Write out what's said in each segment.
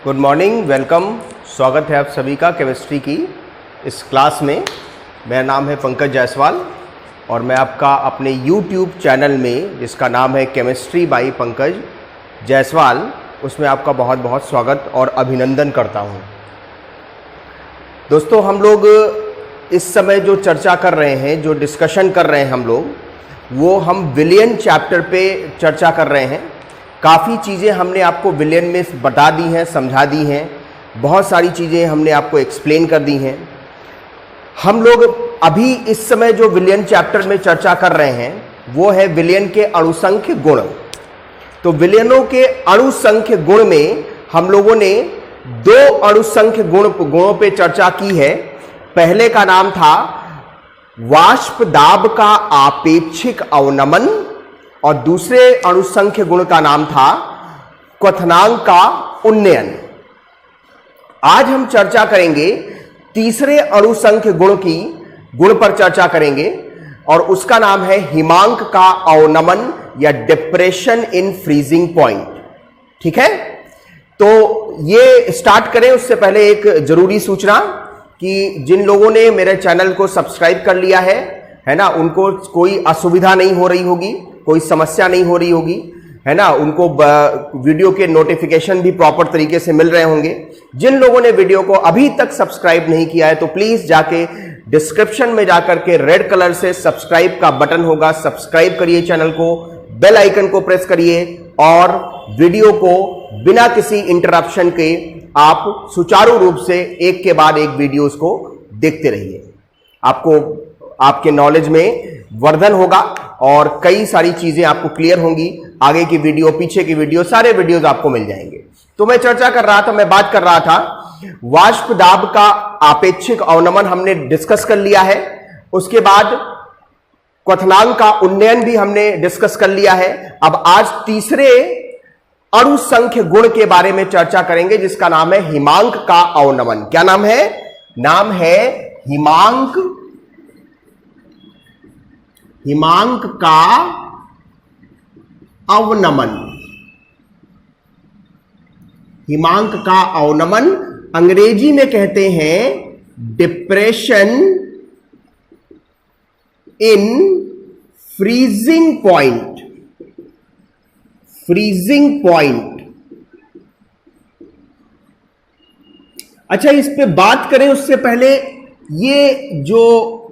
Good morning, welcome. स्वागत है आप सभी का केमिस्ट्री की इस क्लास में। मेरा नाम है पंकज जायसवाल और मैं आपका अपने यूट्यूब चैनल में, जिसका नाम है केमिस्ट्री बाय पंकज जायसवाल, उसमें आपका बहुत बहुत स्वागत और अभिनंदन करता हूं। दोस्तों, हम लोग इस समय जो चर्चा कर रहे हैं, जो डिस्कशन कर रहे हैं हम लोग, वो हम विलियन चैप्टर पे चर्चा कर रहे हैं। काफ़ी चीज़ें हमने आपको विलियन में बता दी हैं, समझा दी हैं, बहुत सारी चीज़ें हमने आपको एक्सप्लेन कर दी हैं। हम लोग अभी इस समय जो विलियन चैप्टर में चर्चा कर रहे हैं वो है विलियन के अणुसंख्य गुण। तो विलियनों के अणुसंख्य गुण में हम लोगों ने दो अणुसंख्य गुणों पे चर्चा की है। पहले का नाम था वाष्प दाब का आपेक्षिक अवनमन और दूसरे अणुसंख्य गुण का नाम था क्वथनांक का उन्नयन। आज हम चर्चा करेंगे तीसरे अणुसंख्य गुण पर चर्चा करेंगे और उसका नाम है हिमांक का अवनमन या डिप्रेशन इन फ्रीजिंग पॉइंट। ठीक है, तो ये स्टार्ट करें उससे पहले एक जरूरी सूचना कि जिन लोगों ने मेरे चैनल को सब्सक्राइब कर लिया है ना, उनको कोई असुविधा नहीं हो रही होगी, कोई समस्या नहीं हो रही होगी, है ना। उनको वीडियो के नोटिफिकेशन भी प्रॉपर तरीके से मिल रहे होंगे। जिन लोगों ने वीडियो को अभी तक सब्सक्राइब नहीं किया है तो प्लीज जाके डिस्क्रिप्शन में जाकर के रेड कलर से सब्सक्राइब का बटन होगा, सब्सक्राइब करिए चैनल को, बेल आइकन को प्रेस करिए और वीडियो को बिना किसी इंटरप्शन के आप सुचारू रूप से एक के बाद एक वीडियोस को देखते रहिए। आपको आपके नॉलेज में वर्धन होगा और कई सारी चीजें आपको क्लियर होंगी। आगे की वीडियो, पीछे की वीडियो, सारे वीडियोस आपको मिल जाएंगे। तो मैं चर्चा कर रहा था, मैं बात कर रहा था वाष्प दाब का आपेक्षिक अवनमन हमने डिस्कस कर लिया है। उसके बाद क्वथनांक का उन्नयन भी हमने डिस्कस कर लिया है। अब आज तीसरे अणुसंख्य गुण के बारे में चर्चा करेंगे जिसका नाम है हिमांक का अवनमन। क्या नाम है? नाम है हिमांक का अवनमन। हिमांक का अवनमन अंग्रेजी में कहते हैं depression in freezing point. Freezing point. अच्छा, इस पे बात करें उससे पहले ये जो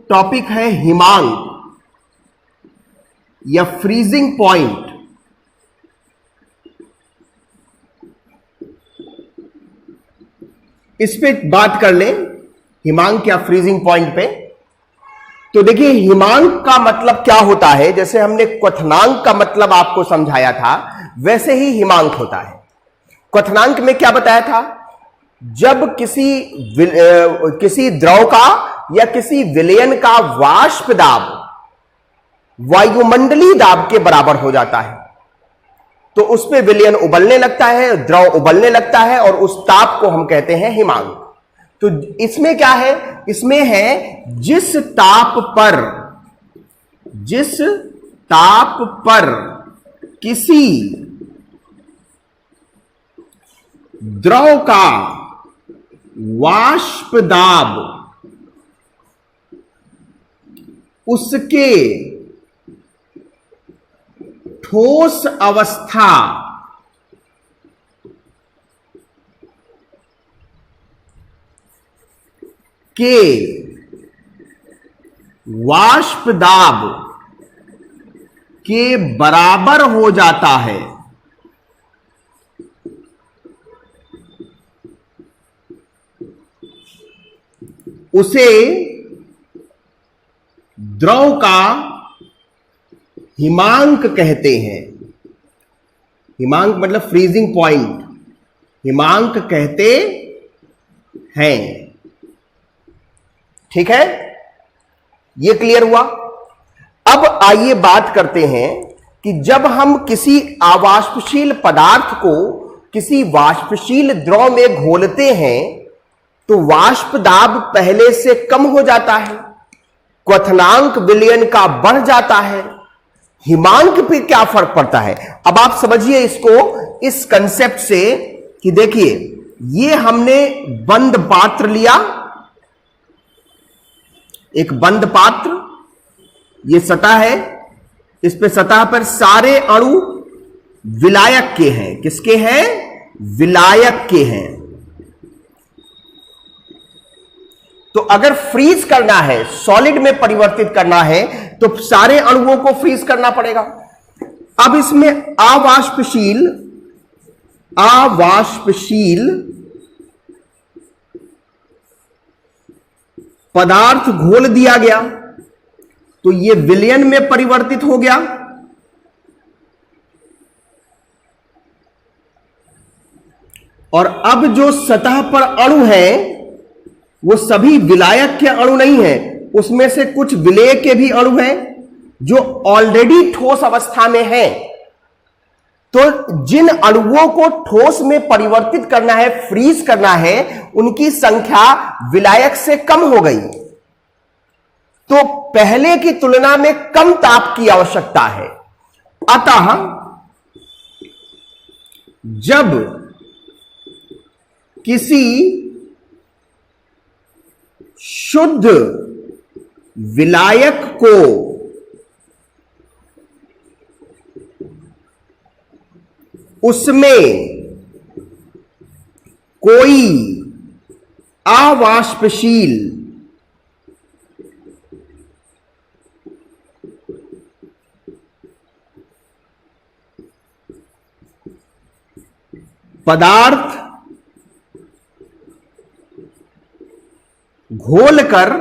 टॉपिक है हिमांक या फ्रीजिंग पॉइंट, इस पे बात कर लें, हिमांक या फ्रीजिंग पॉइंट पे। तो देखिए, हिमांक का मतलब क्या होता है। जैसे हमने क्वथनांक का मतलब आपको समझाया था, वैसे ही हिमांक होता है। क्वथनांक में क्या बताया था? जब किसी द्रव का या किसी विलयन का वाष्प दाब वायुमंडलीय दाब के बराबर हो जाता है तो उस पे विलयन उबलने लगता है, द्रव उबलने लगता है और उस ताप को हम कहते हैं हिमांक। तो इसमें क्या है? इसमें है जिस ताप पर किसी द्रव का वाष्प दाब उसके ठोस अवस्था के वाष्प दाब के बराबर हो जाता है, उसे द्रव का हिमांक कहते हैं। हिमांक मतलब फ्रीजिंग पॉइंट, हिमांक कहते हैं। ठीक है, यह क्लियर हुआ। अब आइए बात करते हैं कि जब हम किसी अवाष्पशील पदार्थ को किसी वाष्पशील द्रव में घोलते हैं तो वाष्प दाब पहले से कम हो जाता है, क्वथनांक विलयन का बढ़ जाता है, हिमांक पे क्या फर्क पड़ता है। अब आप समझिए इसको इस कंसेप्ट से कि देखिए ये हमने बंद पात्र लिया, एक बंद पात्र, ये सतह है, इस पे सतह पर सारे अणु विलायक के हैं। किसके हैं? विलायक के हैं। तो अगर फ्रीज करना है, सॉलिड में परिवर्तित करना है, तो सारे अणुओं को फ्रीज करना पड़ेगा। अब इसमें अवाष्पशील पदार्थ घोल दिया गया, तो ये विलयन में परिवर्तित हो गया। और अब जो सतह पर अणु है वो सभी विलायक के अणु नहीं है, उसमें से कुछ विलेय के भी अणु हैं जो ऑलरेडी ठोस अवस्था में हैं। तो जिन अणुओं को ठोस में परिवर्तित करना है, फ्रीज करना है, उनकी संख्या विलायक से कम हो गई। तो पहले की तुलना में कम ताप की आवश्यकता है। अतः जब किसी शुद्ध विलायक को उसमें कोई अवाष्पशील पदार्थ घोलकर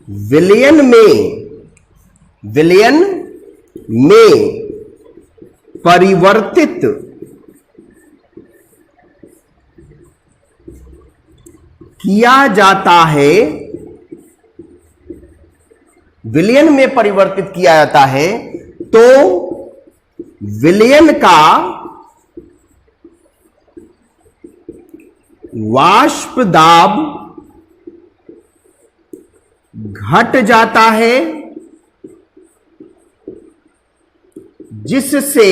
विलयन में परिवर्तित किया जाता है, विलयन में परिवर्तित किया जाता है, तो विलयन का वाष्प दाब घट जाता है, जिससे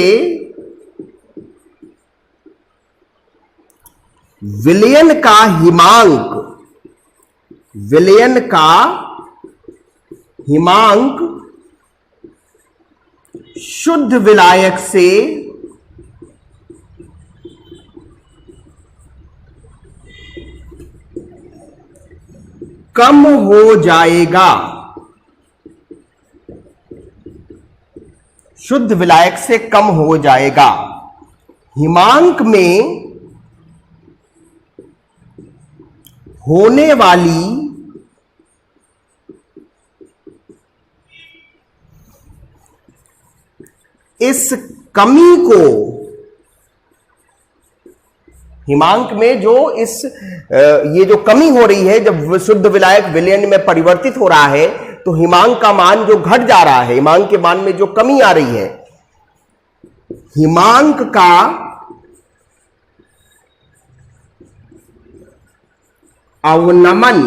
विलयन का हिमांक शुद्ध विलायक से कम हो जाएगा। शुद्ध विलायक से कम हो जाएगा। हिमांक में होने वाली इस कमी को, हिमांक में जो ये जो कमी हो रही है, जब शुद्ध विलायक विलयन में परिवर्तित हो रहा है, तो हिमांक का मान जो घट जा रहा है, हिमांक के मान में जो कमी आ रही है, हिमांक का अवनमन,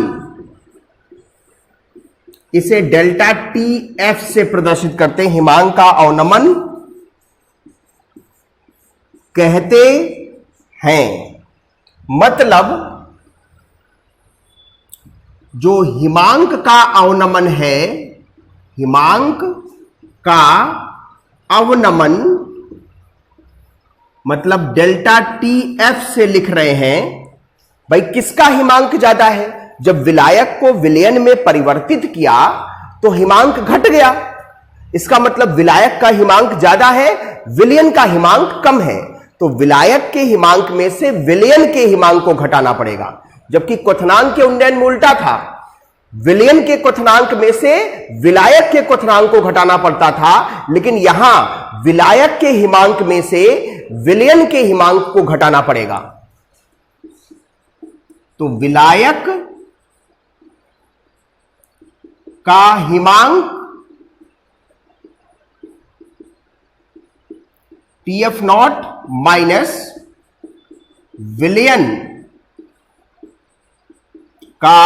इसे डेल्टा टी एफ से प्रदर्शित करते हैं। हिमांक का अवनमन कहते हैं। मतलब जो हिमांक का अवनमन है, हिमांक का अवनमन मतलब डेल्टा टी एफ से लिख रहे हैं। भाई किसका हिमांक ज्यादा है? जब विलायक को विलयन में परिवर्तित किया तो हिमांक घट गया। इसका मतलब विलायक का हिमांक ज्यादा है, विलयन का हिमांक कम है। तो विलायक के हिमांक में से विलयन के हिमांक को घटाना पड़ेगा, जबकि क्वथनांक के उन्नयन में उल्टा था। विलयन के क्वथनांक में से विलायक के क्वथनांक को घटाना पड़ता था, लेकिन यहां विलायक के हिमांक में से विलयन के हिमांक को घटाना पड़ेगा। तो विलायक का हिमांक TF नॉट माइनस विलयन का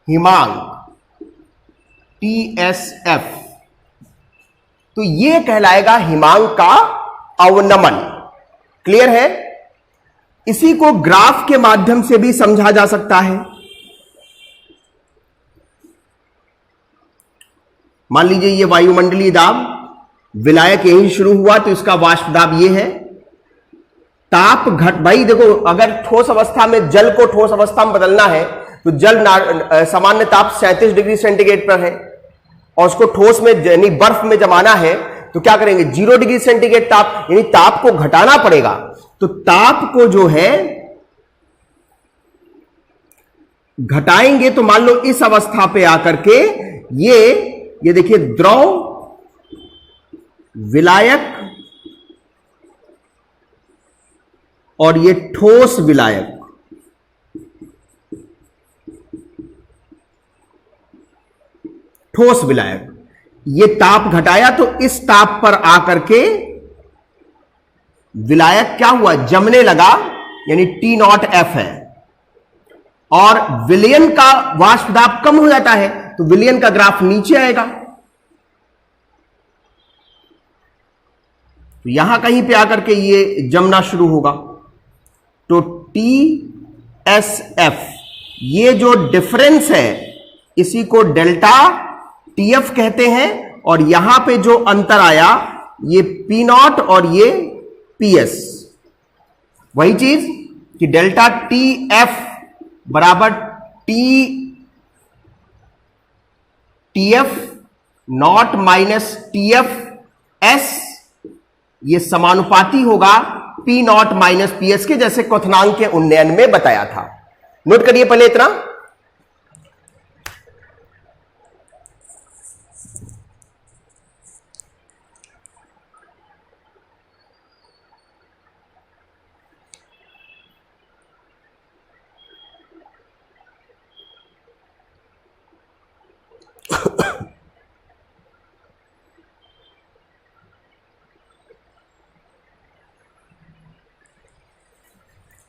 हिमांक TSF, तो यह कहलाएगा हिमांक का अवनमन। क्लियर है? इसी को ग्राफ के माध्यम से भी समझा जा सकता है। मान लीजिए ये वायुमंडलीय दाब, विलायक यहीं शुरू हुआ तो इसका वाष्प दाब ये है। ताप घट, भाई देखो, अगर ठोस अवस्था में जल को ठोस अवस्था में बदलना है तो जल सामान्य ताप 37 डिग्री सेंटीग्रेड पर है, और उसको ठोस में यानी बर्फ में जमाना है तो क्या करेंगे, 0 डिग्री सेंटीग्रेड ताप, यानी ताप को घटाना पड़ेगा। तो ताप को जो है घटाएंगे तो मान लो इस अवस्था पे आकर के ये देखिए द्रव विलायक और ये ठोस विलायक, ठोस विलायक, ये ताप घटाया तो इस ताप पर आकर के विलायक क्या हुआ, जमने लगा, यानी T0F है, और विलयन का वाष्प दाब कम हो जाता है तो विलयन का ग्राफ नीचे आएगा। तो यहां कहीं पे आकर के ये जमना शुरू होगा। तो TSF, ये जो डिफरेंस है इसी को डेल्टा TF कहते हैं, और यहां पे जो अंतर आया ये P0 और ये PS, वही चीज कि डेल्टा TF बराबर TF नॉट माइनस TF/S, ये समानुपाती होगा P0 माइनस PS के, जैसे क्वथनांक के उन्नयन में बताया था। नोट करिए पहले इतना।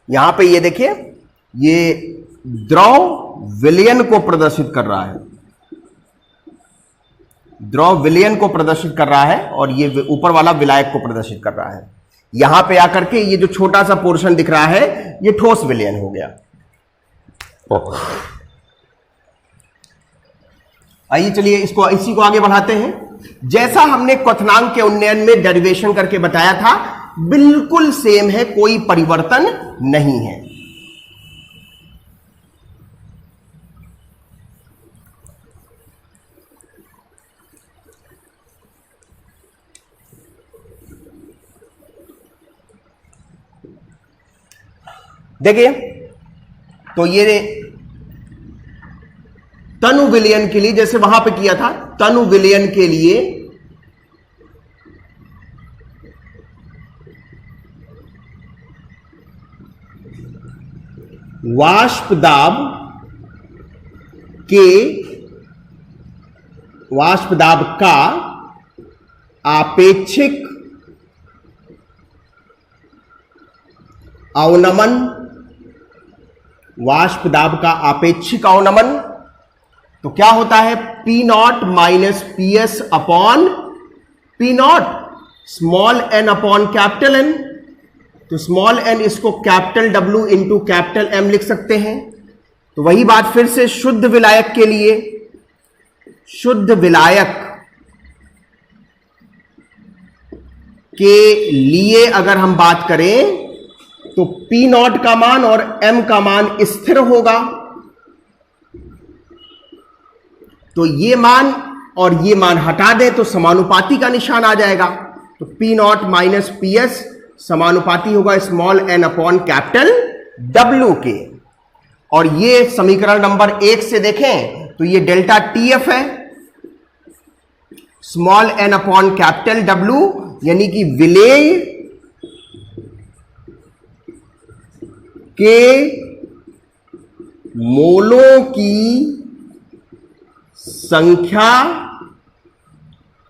यहां पे ये देखिए, ये द्रव विलयन को प्रदर्शित कर रहा है, द्रव विलयन को प्रदर्शित कर रहा है, और ये ऊपर वाला विलायक को प्रदर्शित कर रहा है। यहां पे आकर के ये जो छोटा सा पोर्शन दिख रहा है ये ठोस विलयन हो गया। आइए चलिए इसी को आगे बढ़ाते हैं। जैसा हमने क्वथनांक के उन्नयन में डेरिवेशन करके बताया था, बिल्कुल सेम है, कोई परिवर्तन नहीं है। देखिए, तो ये तनु विलयन के लिए जैसे वहां पे किया था, तनु विलयन के लिए वाष्प दाब का आपेक्षिक अवनमन, वाष्प दाब का आपेक्षिक अवनमन, तो क्या होता है, P0 minus PS upon P0, small n upon capital N। तो स्मॉल n इसको capital W into capital M लिख सकते हैं। तो वही बात फिर से शुद्ध विलायक के लिए, शुद्ध विलायक के लिए अगर हम बात करें तो P0 का मान और M का मान स्थिर होगा। तो ये मान और ये मान हटा दें तो समानुपाती का निशान आ जाएगा। तो P0 माइनस PS समानुपाती होगा small n upon capital W के। और ये समीकरण नंबर 1 से देखें तो ये डेल्टा TF है, small n upon capital W, यानी कि विलेय के मोलों की संख्या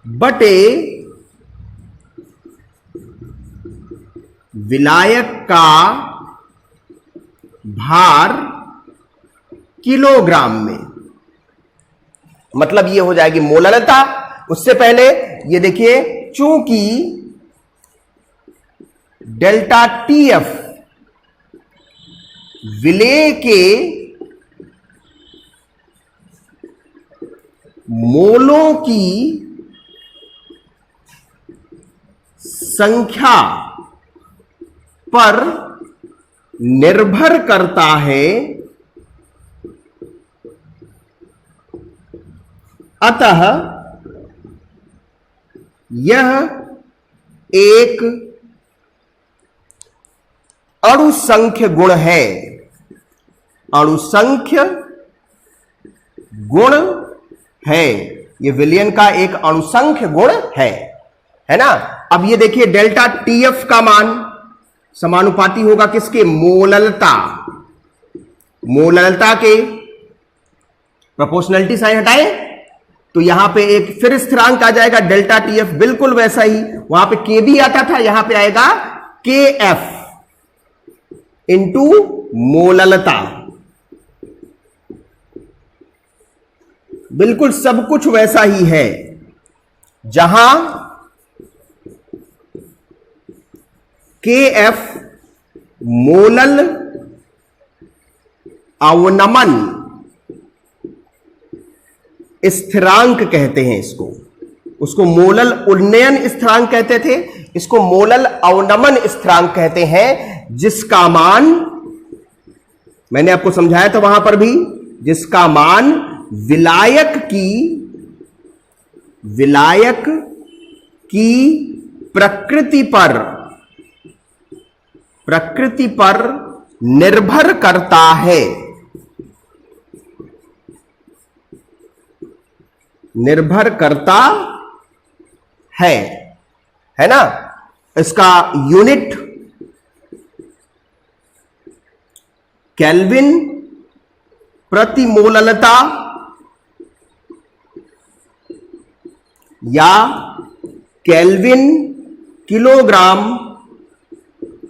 बटे विलायक का भार किलोग्राम में। मतलब ये हो जाएगी मोलरता। उससे पहले ये देखिए, चूंकि डेल्टा टीएफ विलेय के मोलों की संख्या पर निर्भर करता है, अतः यह एक अणुसंख्य गुण है। अणुसंख्य गुण है, ये विलयन का एक अणुसंख्य गुण है ना। अब ये देखिए डेल्टा टीएफ का मान समानुपाती होगा किसके? मोललता। मोललता के प्रोपोर्शनलिटी साइन हटाए तो यहां पे एक फिर स्थिरांक आ जाएगा डेल्टा टीएफ, बिल्कुल वैसा ही। वहां पे के भी आता था, यहां पे आएगा के एफ इंटू मोललता। बिल्कुल सब कुछ वैसा ही है। जहां के एफ मोलल अवनमन स्थिरांक कहते हैं इसको, उसको मोलल उन्नयन स्थिरांक कहते थे, इसको मोलल अवनमन स्थिरांक कहते हैं, जिसका मान मैंने आपको समझाया था वहां पर भी, जिसका मान विलायक की प्रकृति पर निर्भर करता है। निर्भर करता है ना। इसका यूनिट केल्विन प्रति मोललता या केल्विन किलोग्राम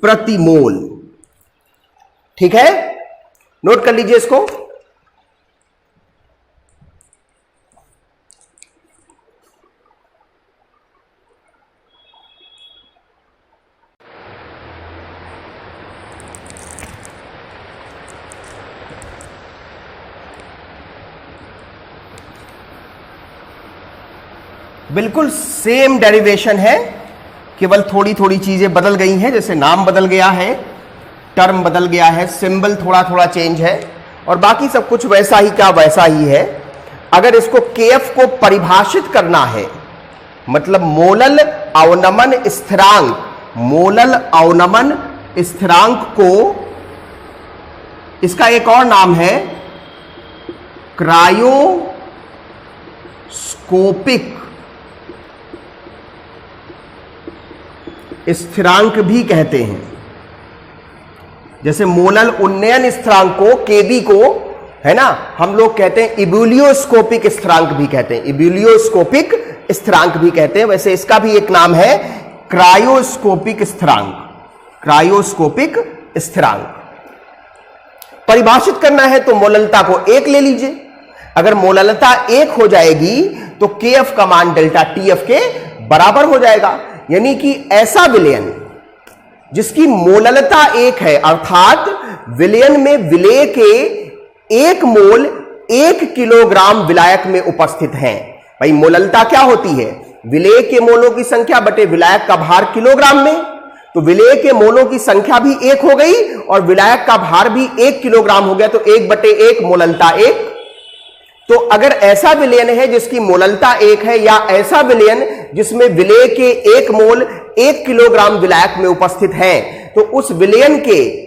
प्रति मोल। ठीक है, नोट कर लीजिए इसको। बिल्कुल सेम डेरिवेशन है, केवल थोड़ी थोड़ी चीजें बदल गई हैं, जैसे नाम बदल गया है, टर्म बदल गया है, सिंबल थोड़ा थोड़ा चेंज है, और बाकी सब कुछ वैसा ही का वैसा ही है। अगर इसको केएफ को परिभाषित करना है, मतलब मोलल अवनमन स्थिरांक, मोलल अवनमन स्थिरांक को, इसका एक और नाम है क्रायोस्कोपिक स्थिरांक भी कहते हैं। जैसे मोलल उन्नयन स्थिरांक को, केबी को, है ना, हम लोग कहते हैं इबुलियोस्कोपिक स्थिरांक भी कहते हैं, इबुलियोस्कोपिक स्थिरांक भी कहते हैं। वैसे इसका भी एक नाम है क्रायोस्कोपिक स्थिरांक, क्रायोस्कोपिक स्थिरांक। परिभाषित करना है तो मोललता को 1 ले लीजिए। अगर मोललता 1 हो जाएगी तो केएफ का मान डेल्टा टीएफ के बराबर हो जाएगा। यानी कि ऐसा विलयन जिसकी मोललता 1 है, अर्थात विलयन में विलेय के 1 मोल 1 किलोग्राम विलायक में उपस्थित हैं। भाई मोललता क्या होती है? विलेय के मोलों की संख्या बटे विलायक का भार किलोग्राम में। तो विलेय के मोलों की संख्या भी 1 हो गई और विलायक का भार भी 1 किलोग्राम हो गया, तो 1/1 मोललता 1। तो अगर ऐसा विलयन है जिसकी मोललता 1 है, या ऐसा विलयन जिसमें विलेय के 1 मोल 1 किलोग्राम विलायक में उपस्थित है, तो उस विलयन के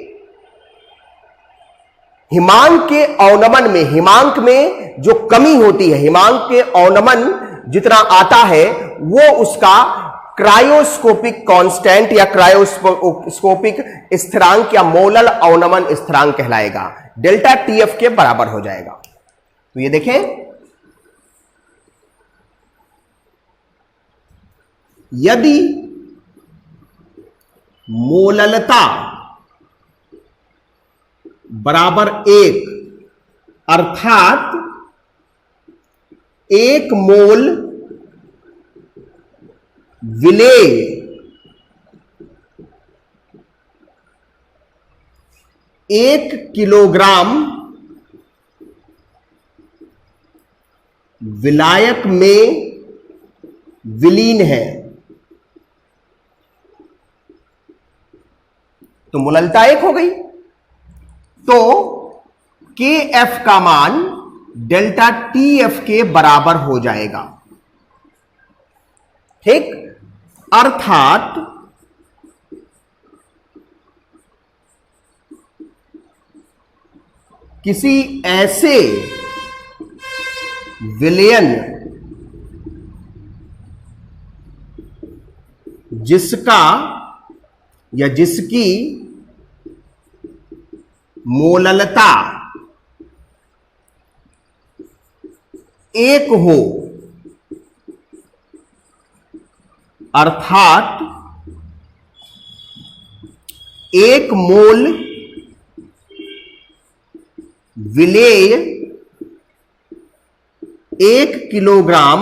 हिमांक के अवनमन में, हिमांक में जो कमी होती है, हिमांक के अवनमन जितना आता है, वो उसका क्रायोस्कोपिक कांस्टेंट या क्रायोस्कोपिक स्थिरांक या मोलल अवनमन स्थिरांक कहलाएगा, डेल्टा टीएफ के बराबर हो जाएगा। तो ये देखें, यदि मोललता बराबर 1, अर्थात 1 मोल विलेय 1 किलोग्राम विलायक में विलीन है, तो मोललता 1 हो गई। तो KF का मान डेल्टा TF के बराबर हो जाएगा। ठीक, अर्थात किसी ऐसे विलयन जिसका या जिसकी मोललता 1 हो, अर्थात 1 मोल विलेय 1 किलोग्राम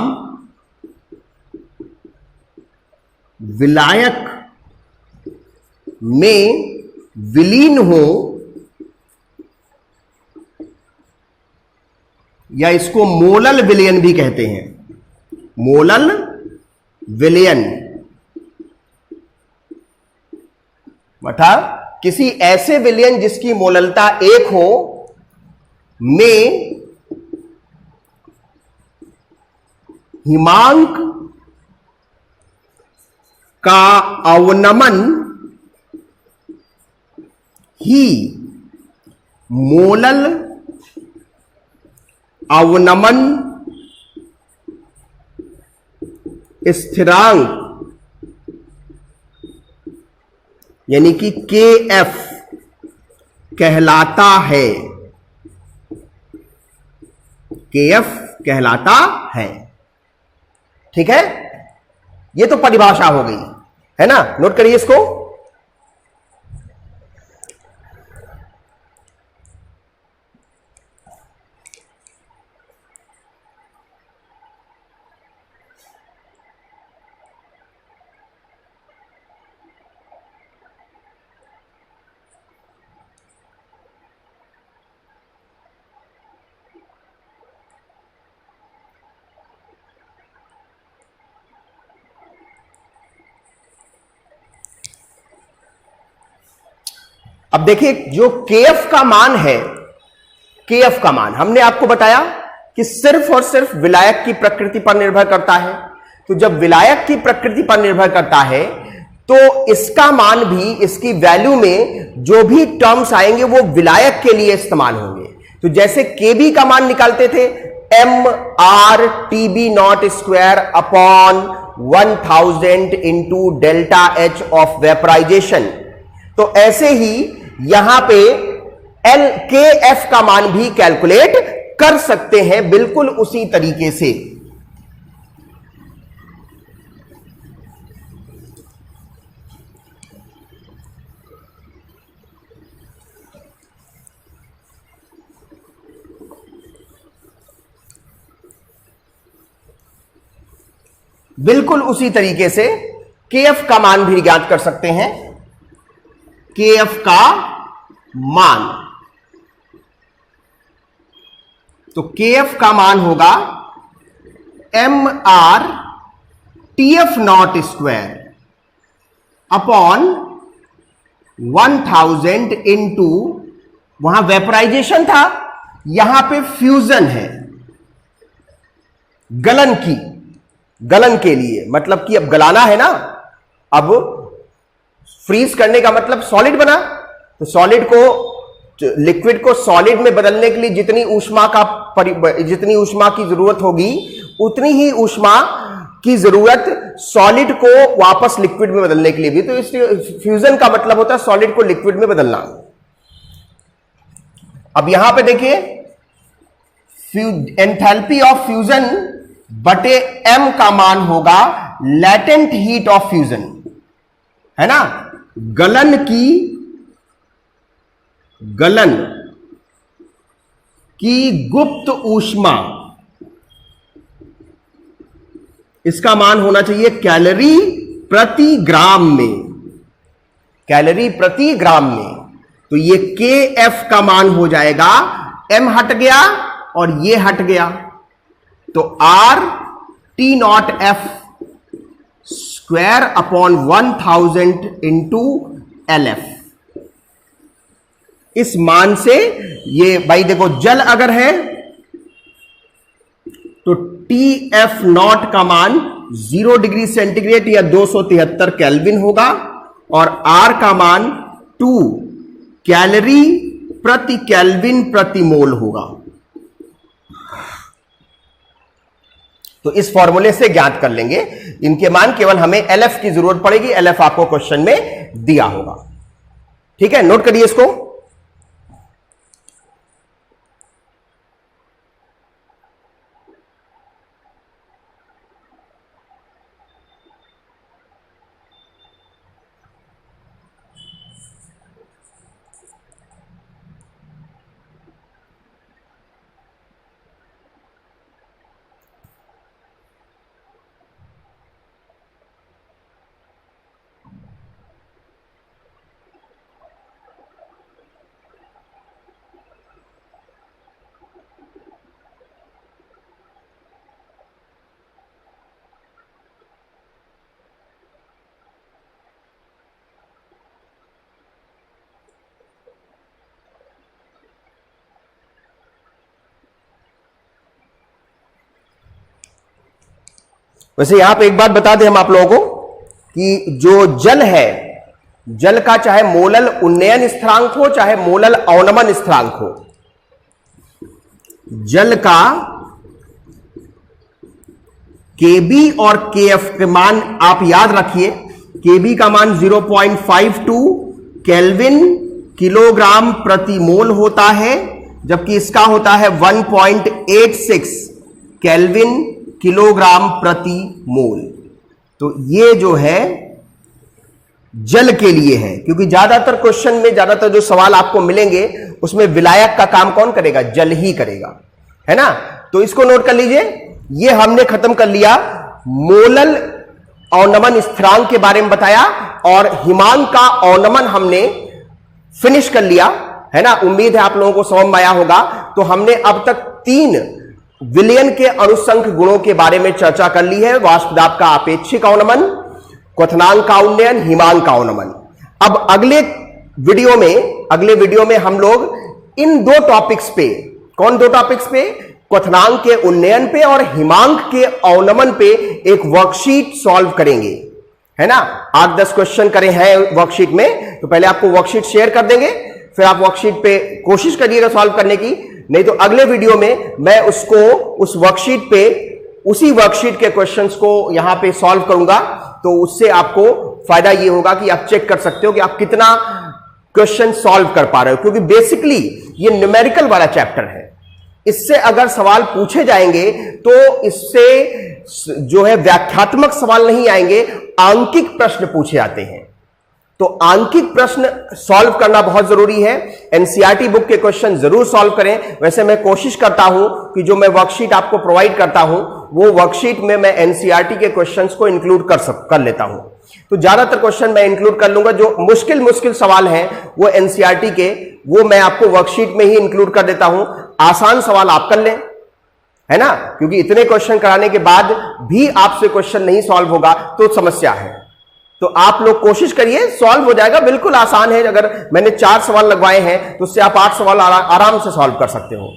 विलायक में विलीन हो, या इसको मोलल विलयन भी कहते हैं, मोलल विलयन, अर्थात किसी ऐसे विलयन जिसकी मोललता 1 हो में हिमांक का अवनमन ही मोलल अवनमन स्थिरांक यानी कि KF कहलाता है, KF कहलाता है। ठीक है, ये तो परिभाषा हो गई है ना, नोट करिए इसको। अब देखिए, जो KF का मान है, KF का मान हमने आपको बताया कि सिर्फ और सिर्फ विलायक की प्रकृति पर निर्भर करता है। तो जब विलायक की प्रकृति पर निर्भर करता है तो इसका मान भी, इसकी वैल्यू में जो भी टर्म्स आएंगे वो विलायक के लिए इस्तेमाल होंगे। तो जैसे KB का मान निकालते थे mRTB0² upon 1000 into delta H of vaporisation, तो ऐसे ही यहां पे KF का मान भी कैलकुलेट कर सकते हैं बिल्कुल उसी तरीके से। बिल्कुल उसी तरीके से KF का मान भी ज्ञात कर सकते हैं। KF का मान, तो KF का मान होगा mRTF0² अपॉन 1000 इंटू, वहां वेपराइजेशन था, यहां पे फ्यूजन है, गलन के लिए, मतलब कि अब गलाना है ना, अब फ्रीज करने का मतलब सॉलिड बना, तो सॉलिड को, लिक्विड को सॉलिड में बदलने के लिए जितनी ऊष्मा की जरूरत होगी उतनी ही ऊष्मा की जरूरत सॉलिड को वापस लिक्विड में बदलने के लिए भी। तो इसलिए फ्यूजन का मतलब होता है सॉलिड को लिक्विड में बदलना। अब यहां पे देखिए, एंथैल्पी ऑफ फ्यूजन बटे m का मान होगा लेटेंट हीट ऑफ फ्यूजन, है ना, गलन की गुप्त ऊष्मा, इसका मान होना चाहिए कैलोरी प्रति ग्राम में, कैलोरी प्रति ग्राम में। तो ये के एफ का मान हो जाएगा, एम हट गया और ये हट गया, तो R T not F square upon 1000 into L F. इस मान से ये भाई देखो, जल अगर है तो टी एफ नॉट का मान 0 डिग्री सेंटीग्रेड या 273 केल्विन होगा और आर का मान 2 कैलोरी प्रति केल्विन प्रति मोल होगा। तो इस फॉर्मूले से ज्ञात कर लेंगे इनके मान, केवल हमें एलएफ की जरूरत पड़ेगी। एलएफ आपको क्वेश्चन में दिया होगा। ठीक है, नोट करिए इसको। वैसे यहां पे एक बात बता दें हम आप लोगों को कि जो जल है, जल का चाहे मोलल उन्नयन स्थिरांक हो चाहे मोलल अवनमन स्थिरांक हो, जल का केबी और केएफ के मान आप याद रखिए। केबी का मान 0.52 केल्विन किलोग्राम प्रति मोल होता है, जबकि इसका होता है 1.86 केल्विन किलोग्राम प्रति मोल। तो ये जो है जल के लिए है, क्योंकि ज्यादातर क्वेश्चन में ज्यादातर जो सवाल आपको मिलेंगे उसमें विलायक का काम कौन करेगा? जल ही करेगा, है ना। तो इसको नोट कर लीजिए। ये हमने खत्म कर लिया, मोलल अवनमन स्थिरांक के बारे में बताया और हिमांक का अवनमन हमने फिनिश कर लिया, है ना। उम्मीद है आप लोगों को समझ में आया होगा। तो हमने अब तक 3 विलयन के अनुसंख्य गुणों के बारे में चर्चा कर ली है। वाष्प दाब का आपेक्षिक अवनमन, क्वथनांक का उन्नयन, हिमांक का अवनमन। अब अगले वीडियो में हम लोग इन 2 टॉपिक्स पे, कौन 2 टॉपिक्स पे? क्वथनांक के उन्नयन पे और हिमांक के अवनमन पे एक वर्कशीट सॉल्व करेंगे, है ना। 8-10 क्वेश्चन करे हैं वर्कशीट में, तो पहले आपको वर्कशीट शेयर कर देंगे, फिर आप वर्कशीट पे कोशिश करिएगा सॉल्व करने की। नहीं तो अगले वीडियो में मैं उसको उस वर्कशीट पे, उसी वर्कशीट के क्वेश्चंस को यहां पे सॉल्व करूंगा। तो उससे आपको फायदा ये होगा कि आप चेक कर सकते हो कि आप कितना क्वेश्चन सॉल्व कर पा रहे हो, क्योंकि बेसिकली ये न्यूमेरिकल वाला चैप्टर है। इससे अगर सवाल पूछे जाएंगे तो इससे जो है व्याख्यात्मक सवाल नहीं आएंगे, आंकिक प्रश्न पूछे जाते हैं। तो आंकिक प्रश्न सॉल्व करना बहुत जरूरी है। एनसीईआरटी बुक के क्वेश्चन जरूर सॉल्व करें। वैसे मैं कोशिश करता हूं कि जो मैं वर्कशीट आपको प्रोवाइड करता हूं वो वर्कशीट में मैं एनसीईआरटी के क्वेश्चंस को इंक्लूड कर लेता हूं। तो ज्यादातर क्वेश्चन मैं इंक्लूड कर लूंगा। जो मुश्किल सवाल हैं वो एनसीईआरटी के, वो मैं आपको वर्कशीट में ही इंक्लूड कर देता हूं। आसान सवाल आप कर लें, है ना, क्योंकि इतने क्वेश्चन कराने के बाद भी आपसे क्वेश्चन नहीं सॉल्व होगा तो समस्या है। तो आप लोग कोशिश करिए, सॉल्व हो जाएगा, बिल्कुल आसान है। अगर मैंने 4 सवाल लगवाए हैं तो उससे आप 8 सवाल आराम से सॉल्व कर सकते हो।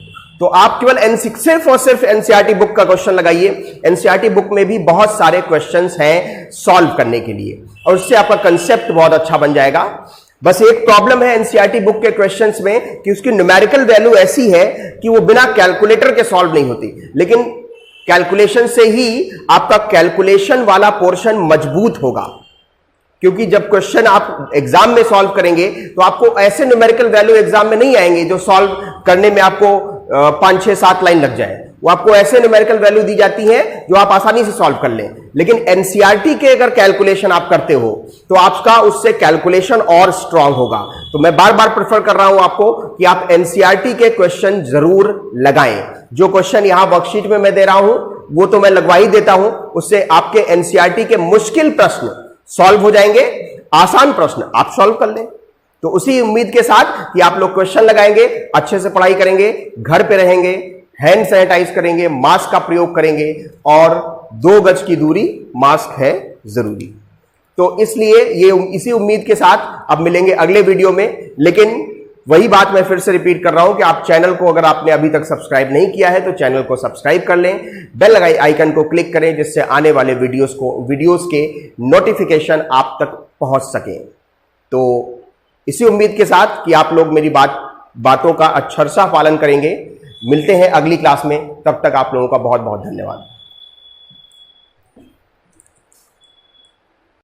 तो आप केवल सिर्फ और सिर्फ एनसीईआरटी बुक का क्वेश्चन लगाइए। एनसीईआरटी बुक में भी बहुत सारे क्वेश्चंस हैं सॉल्व करने के लिए, और उससे आपका कंसेप्ट बहुत अच्छा बन जाएगा। बस एक प्रॉब्लम है एनसीईआरटी बुक के क्वेश्चंस में कि उसकी न्यूमेरिकल वैल्यू ऐसी है कि वो बिना कैलकुलेटर के सॉल्व नहीं होती, लेकिन कैलकुलेशन से ही आपका कैलकुलेशन वाला पोर्शन मजबूत होगा। क्योंकि जब क्वेश्चन आप एग्जाम में सॉल्व करेंगे तो आपको ऐसे न्यूमेरिकल वैल्यू एग्जाम में नहीं आएंगे जो सॉल्व करने में आपको 5, 6, 7 लाइन लग जाए। वो आपको ऐसे न्यूमेरिकल वैल्यू दी जाती है जो आप आसानी से सॉल्व कर लें। लेकिन एनसीईआरटी के अगर कैलकुलेशन आप करते हो तो आपका उससे कैलकुलेशन और स्ट्रांग होगा। तो मैं बार बार प्रेफर कर रहा हूं आपको कि आप एनसीईआरटी के क्वेश्चन जरूर लगाएं। जो क्वेश्चन यहां वर्कशीट में मैं दे रहा हूं वो तो मैं लगवा ही देता हूं, उससे आपके एनसीईआरटी के मुश्किल प्रश्न सॉल्व हो जाएंगे, आसान प्रश्न आप सॉल्व कर लें। तो उसी उम्मीद के साथ कि आप लोग क्वेश्चन लगाएंगे, अच्छे से पढ़ाई करेंगे, घर पे रहेंगे, हैंड सैनिटाइज करेंगे, मास्क का प्रयोग करेंगे और 2 गज की दूरी, मास्क है जरूरी। तो इसलिए ये इसी उम्मीद के साथ अब मिलेंगे अगले वीडियो में। लेकिन वही बात मैं फिर से रिपीट कर रहा हूं कि आप चैनल को अगर आपने अभी तक सब्सक्राइब नहीं किया है तो चैनल को सब्सक्राइब कर लें, बेल आइकन को क्लिक करें जिससे आने वाले वीडियोस के नोटिफिकेशन आप तक पहुंच सकें। तो इसी उम्मीद के साथ कि आप लोग मेरी बातों का अक्षरशः पालन करेंगे, मिलते हैं अगली क्लास में। तब तक आप लोगों का बहुत बहुत धन्यवाद।